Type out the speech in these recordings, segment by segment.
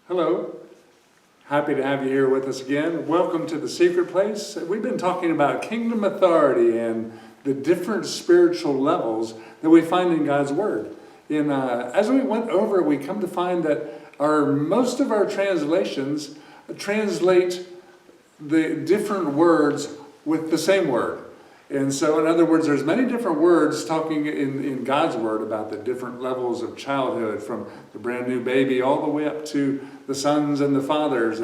Hello, happy to have you here with us again. Welcome to the Secret Place. We've been talking about kingdom authority and the different spiritual levels that we find in God's Word. And as we went over it, we come to find that most of our translations translate the different words with the same word. And so, in other words, there's many different words talking in God's Word about the different levels of childhood, from the brand new baby all the way up to the sons and the fathers.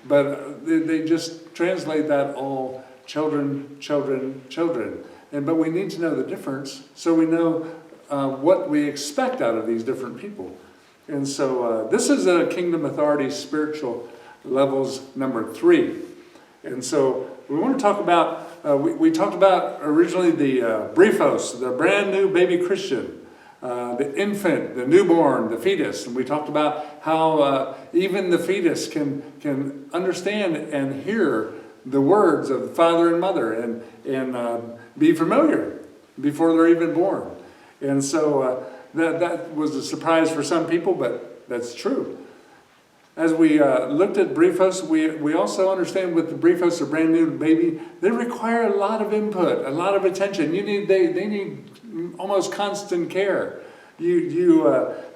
But they just translate that all children, children, children. But we need to know the difference so we know what we expect out of these different people. And so this is a kingdom authority spiritual levels number 3. And so we want to talk about, we talked about originally the briefos, the brand new baby Christian, the infant, the newborn, the fetus. And we talked about how even the fetus can understand and hear the words of father and mother and be familiar before they're even born. And so that was a surprise for some people, but that's true. As we looked at briefos, we also understand with the briefos, a brand new baby, they require a lot of input, a lot of attention. They need almost constant care. You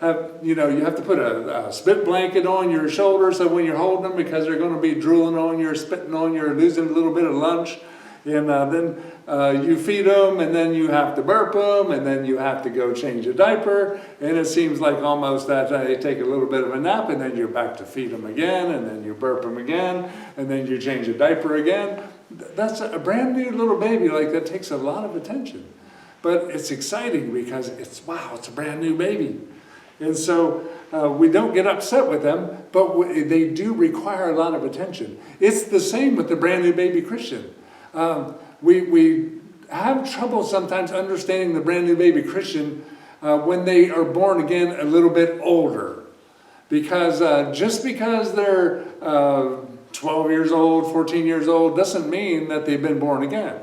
have to put a spit blanket on your shoulder so when you're holding them, because they're going to be drooling on you, spitting on you, losing a little bit of lunch. And then you feed them, and then you have to burp them, and then you have to go change a diaper. And it seems like almost that they take a little bit of a nap, and then you're back to feed them again, and then you burp them again, and then you change a diaper again. That's a brand new little baby. Like, that takes a lot of attention. But it's exciting because it's a brand new baby. And so we don't get upset with them, but they do require a lot of attention. It's the same with the brand new baby Christian. We have trouble sometimes understanding the brand new baby Christian when they are born again a little bit older. Because just because they're 12 years old, 14 years old, doesn't mean that they've been born again.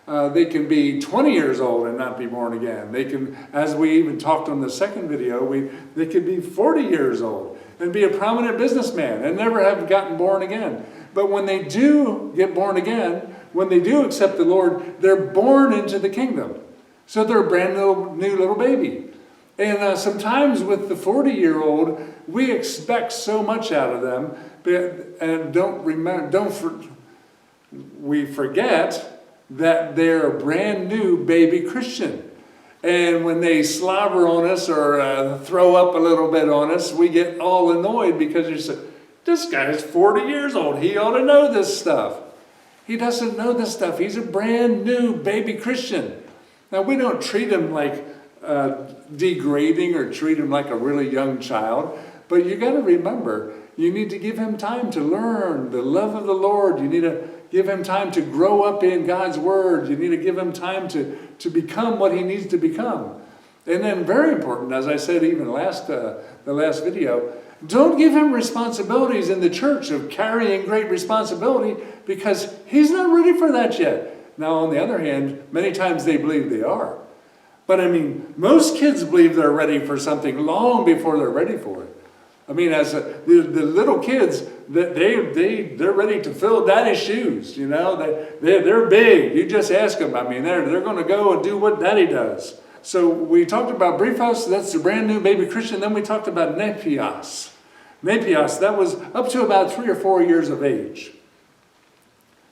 They can be 20 years old and not be born again. They can, as we even talked on the second video, they could be 40 years old and be a prominent businessman and never have gotten born again. But when they do get born again, when they do accept the Lord, they're born into the kingdom. So they're a brand new little baby. And sometimes with the 40-year-old, we expect so much out of them, and we forget that they're a brand new baby Christian. And when they slobber on us or throw up a little bit on us, we get all annoyed because you say, this guy's 40 years old. He ought to know this stuff. He doesn't know this stuff. He's a brand new baby Christian. Now, we don't treat him like degrading or treat him like a really young child. But you got to remember, you need to give him time to learn the love of the Lord. You need to give him time to grow up in God's Word. You need to give him time to become what he needs to become. And then, very important, as I said even the last video, don't give him responsibilities in the church of carrying great responsibility, because he's not ready for that yet. Now, on the other hand, many times they believe they are. But I mean, most kids believe they're ready for something long before they're ready for it. I mean, as the little kids, they're ready to fill daddy's shoes. You know, they're big. You just ask them. I mean, they're going to go and do what daddy does. So we talked about briefos. That's the brand new baby Christian. Then we talked about nepios. Nepios, that was up to about 3 or 4 years of age.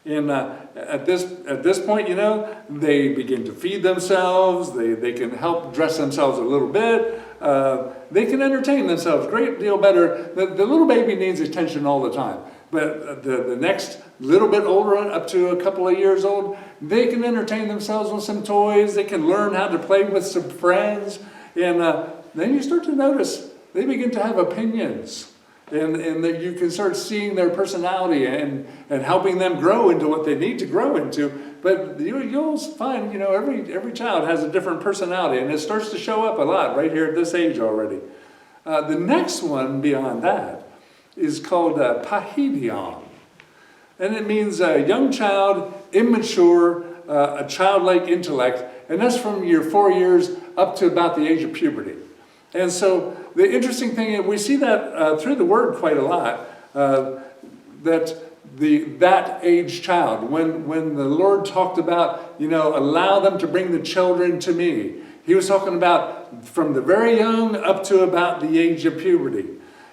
And at this point, you know, they begin to feed themselves. They can help dress themselves a little bit. They can entertain themselves a great deal better. The little baby needs attention all the time. But the next little bit older, up to a couple of years old, they can entertain themselves with some toys. They can learn how to play with some friends. And then you start to notice they begin to have opinions. And that you can start seeing their personality and helping them grow into what they need to grow into. But you'll find, you know, every child has a different personality, and it starts to show up a lot right here at this age already. The next one beyond that is called paidion. And it means a young child, immature, a childlike intellect. And that's from your 4 years up to about the age of puberty. And so the interesting thing is we see that through the Word quite a lot, that age child, when the Lord talked about, allow them to bring the children to me, he was talking about from the very young up to about the age of puberty.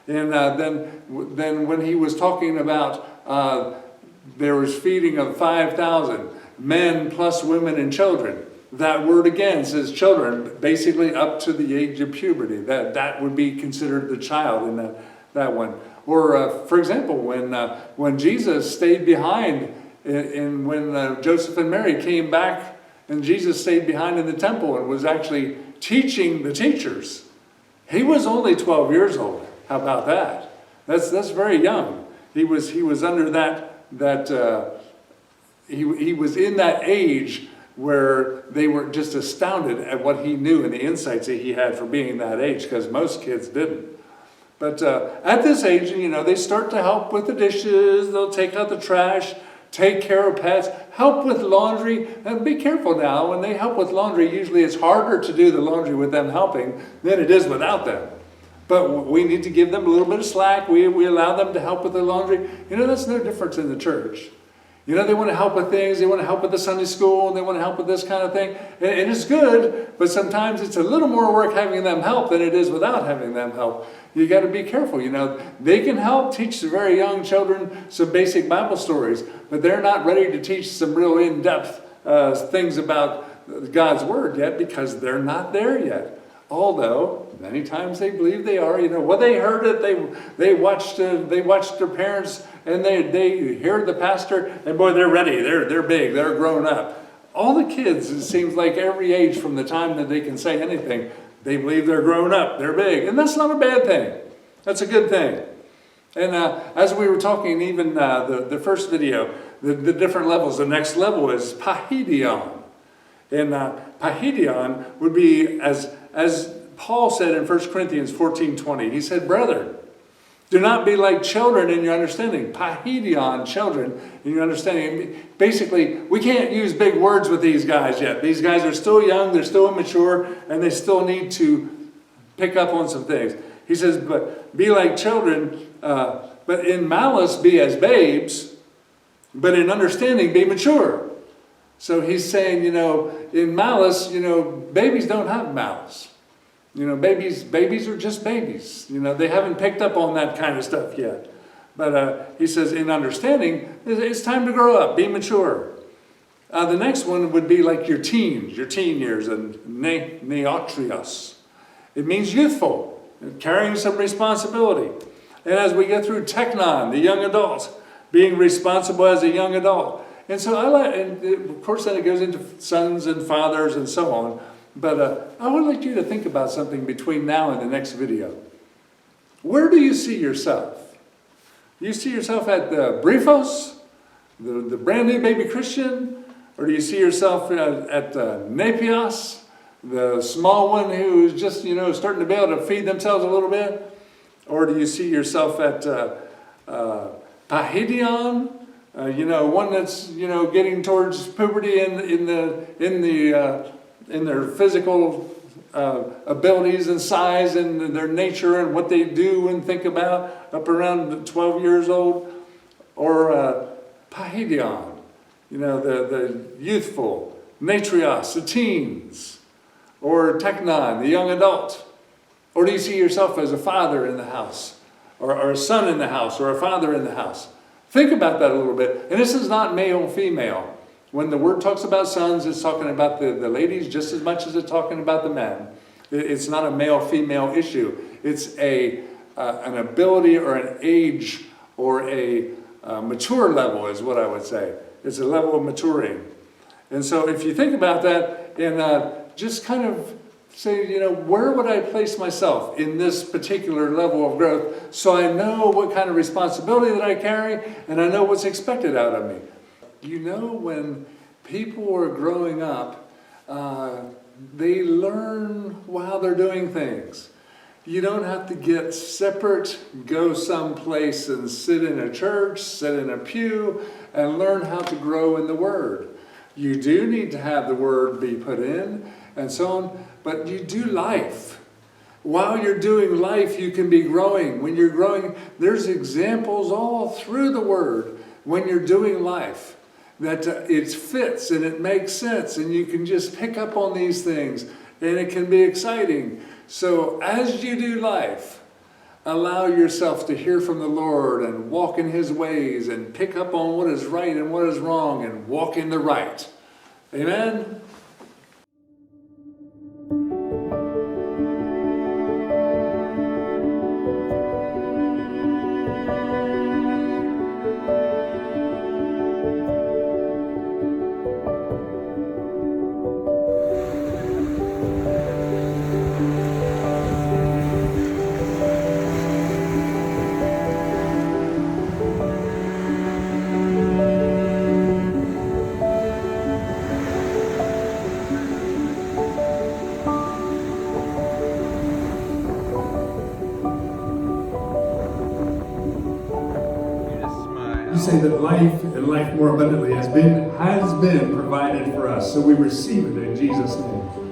And then when he was talking about there was feeding of 5,000 men plus women and children, that word again says children, basically up to the age of puberty. That would be considered the child in that one. Or for example, when Jesus stayed behind, when Joseph and Mary came back, and Jesus stayed behind in the temple and was actually teaching the teachers, he was only 12 years old. How about that? That's very young. He was under he was in that age where they were just astounded at what he knew and the insights that he had for being that age, because most kids didn't. But at this age, they start to help with the dishes, they'll take out the trash, take care of pets, help with laundry. And be careful now, when they help with laundry, usually it's harder to do the laundry with them helping than it is without them. But we need to give them a little bit of slack. We allow them to help with the laundry. That's no difference in the church. They want to help with things. They want to help with the Sunday school. And they want to help with this kind of thing. And it's good, but sometimes it's a little more work having them help than it is without having them help. You got to be careful. They can help teach the very young children some basic Bible stories, but they're not ready to teach some real in-depth things about God's Word yet, because they're not there yet. Although many times they believe they are. They heard it. They watched their parents, and they hear the pastor, and boy, they're ready. They're big. They're grown up. All the kids, it seems like every age from the time that they can say anything, they believe they're grown up. They're big, and that's not a bad thing. That's a good thing. And as we were talking, even the first video, the different levels. The next level is Pahidion, and Pahidion would be as Paul said in 1 Corinthians 14:20, he said, "Brethren, do not be like children in your understanding." Pahidion, children in your understanding. Basically, we can't use big words with these guys yet. These guys are still young, they're still immature, and they still need to pick up on some things. He says, but be like children, but in malice be as babes, but in understanding be mature. So he's saying, in malice, babies don't have malice. Babies are just babies. They haven't picked up on that kind of stuff yet. But he says, in understanding, it's time to grow up, be mature. The next one would be like your teen years, and neotrios. It means youthful, carrying some responsibility. And as we get through teknon, the young adult, being responsible as a young adult. And so and of course then it goes into sons and fathers and so on. But I would like you to think about something between now and the next video. Where do you see yourself? Do you see yourself at the Briefos, the brand new baby Christian? Or do you see yourself at Nepios, the small one who's just, starting to be able to feed themselves a little bit? Or do you see yourself at Pahidion? One that's, getting towards puberty in their physical abilities and size and their nature and what they do and think about, up around 12 years old? Or Pahidion, the youthful, natrios, the teens? Or teknon, the young adult? Or do you see yourself as a father in the house, or a son in the house, or a father in the house? Think about that a little bit. And this is not male and female. When the word talks about sons, it's talking about the ladies just as much as it's talking about the men. It's not a male-female issue. It's an ability or an age or a mature level is what I would say. It's a level of maturing. And so if you think about that and just kind of say, where would I place myself in this particular level of growth so I know what kind of responsibility that I carry and I know what's expected out of me. When people are growing up, they learn while they're doing things. You don't have to get separate, go someplace and sit in a church, sit in a pew, and learn how to grow in the Word. You do need to have the Word be put in and so on, but you do life. While you're doing life, you can be growing. When you're growing, there's examples all through the Word when you're doing life that it fits and it makes sense, and you can just pick up on these things, and it can be exciting. So as you do life, allow yourself to hear from the Lord and walk in His ways and pick up on what is right and what is wrong and walk in the right. Amen? You say that life and life more abundantly has been provided for us, so we receive it in Jesus' name.